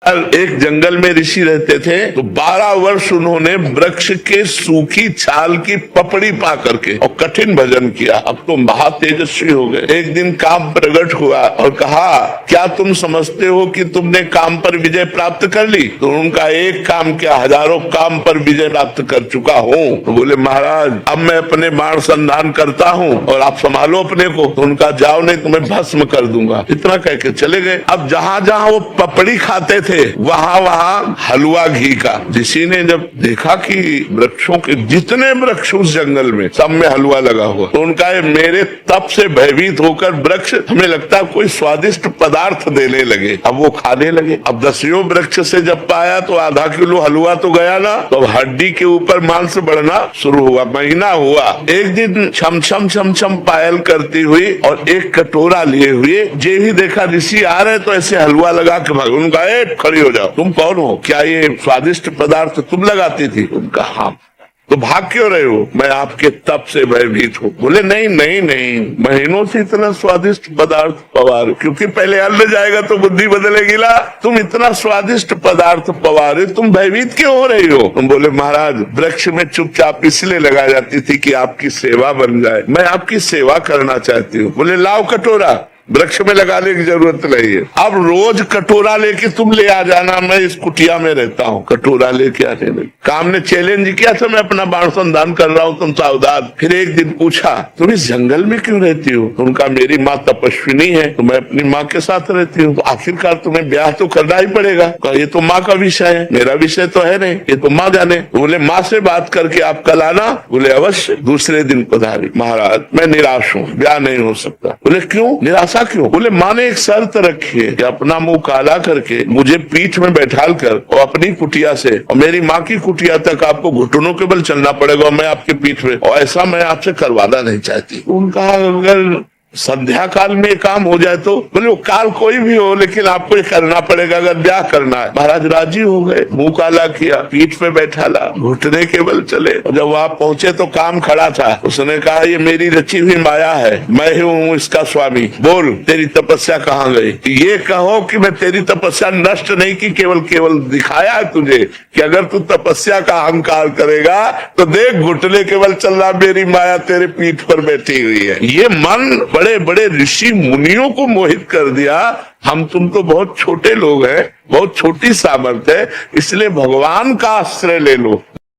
एक जंगल में ऋषि रहते थे, तो 12 वर्ष उन्होंने वृक्ष के सूखी छाल की पपड़ी पा करके और कठिन भजन किया। अब तो महा तेजस्वी हो गए। एक दिन काम प्रकट हुआ और कहा, क्या तुम समझते हो कि तुमने काम पर विजय प्राप्त कर ली? तो उनका एक काम क्या, हजारों काम पर विजय प्राप्त कर चुका हूँ। तो बोले, महाराज अब मैं अपने बाण संधान करता हूँ और आप संभालो अपने को। तो उनका, जाओ नहीं तुम्हें भस्म कर दूंगा। इतना कह के चले गए। अब जहाँ जहाँ वो पपड़ी खाते थे वहाँ वहाँ हलवा घी का। ऋषि ने जब देखा कि वृक्षों के जितने वृक्ष उस जंगल में सब में हलवा लगा हुआ, तो उनका, मेरे तप से भयभीत होकर वृक्ष हमें लगता है कोई स्वादिष्ट पदार्थ देने लगे। अब वो खाने लगे। अब 10वें वृक्ष से जब पाया तो आधा किलो हलवा तो गया ना, तो हड्डी के ऊपर मांस बढ़ना शुरू हुआ। महीना हुआ, एक दिन छम छम छम छम पायल करती हुई और एक कटोरा लिए हुए, जे ही देखा ऋषि आ रहे तो ऐसे हलवा लगा के भाग। उनका, खड़ी हो जाओ, तुम कौन हो? क्या ये स्वादिष्ट पदार्थ तुम लगाती थी? उनका, हाँ। तो भाग क्यों रहे हो? मैं आपके तप से भयभीत हूँ। बोले, नहीं नहीं नहीं, महीनों से इतना स्वादिष्ट पदार्थ पवार, क्योंकि पहले अन्न जाएगा तो बुद्धि बदलेगी ना। तुम इतना स्वादिष्ट पदार्थ पवारे, तुम भयभीत क्यों हो रही हो? तुम बोले, महाराज वृक्ष में चुपचाप इसलिए लगा जाती थी कि आपकी सेवा बन जाए, मैं आपकी सेवा करना चाहती हूँ। बोले, लाओ कटोरा। वृक्ष में लगाने की जरूरत नहीं है, अब रोज कटोरा लेके तुम ले आ जाना, मैं इस कुटिया में रहता हूँ। कटोरा लेके आने लगे। काम ने चैलेंज किया था, मैं अपना बाण संधान कर रहा हूँ, तुम सावधान। फिर एक दिन पूछा, तुम इस जंगल में क्यों रहती हो? उनका, मेरी माँ तपस्विनी है तो मैं अपनी माँ के साथ रहती हूँ। तो आखिरकार तुम्हें ब्याह तो करना ही पड़ेगा। ये तो माँ का विषय है, मेरा विषय तो है नहीं, ये तो माँ जाने। बोले, माँ से बात करके आप कल आना। बोले, अवश्य। दूसरे दिन पधारी। महाराज मैं निराश हूँ, ब्याह नहीं हो सकता। बोले, क्यों निराश क्यों? बोले, माँ ने एक शर्त रखी है कि अपना मुंह काला करके मुझे पीठ में बैठाल कर और अपनी कुटिया से और मेरी माँ की कुटिया तक आपको घुटनों के बल चलना पड़ेगा और मैं आपके पीठ में, और ऐसा मैं आपसे करवाना नहीं चाहती। उनका, अगर संध्या काल में काम हो जाए तो? बोले, वो काल कोई भी हो लेकिन आपको ये करना पड़ेगा अगर ब्याह करना है। महाराज राजी हो गए। मुंह काला किया, पीठ पे बैठाला, घुटने के बल चले। और जब वहां पहुंचे तो काम खड़ा था। उसने कहा, ये मेरी रची हुई माया है, मैं ही हूँ इसका स्वामी। बोल, तेरी तपस्या कहाँ गई? ये कहो कि मैं तेरी तपस्या नष्ट नहीं की, केवल दिखाया है तुझे कि अगर तू तपस्या का अहंकार करेगा तो देख, घुटने के बल चल रहा, मेरी माया तेरे पीठ पर बैठी हुई है। ये मन बड़े बड़े ऋषि मुनियों को मोहित कर दिया। हम तुम तो बहुत छोटे लोग हैं, बहुत छोटी सामर्थ्य है, इसलिए भगवान का आश्रय ले लो।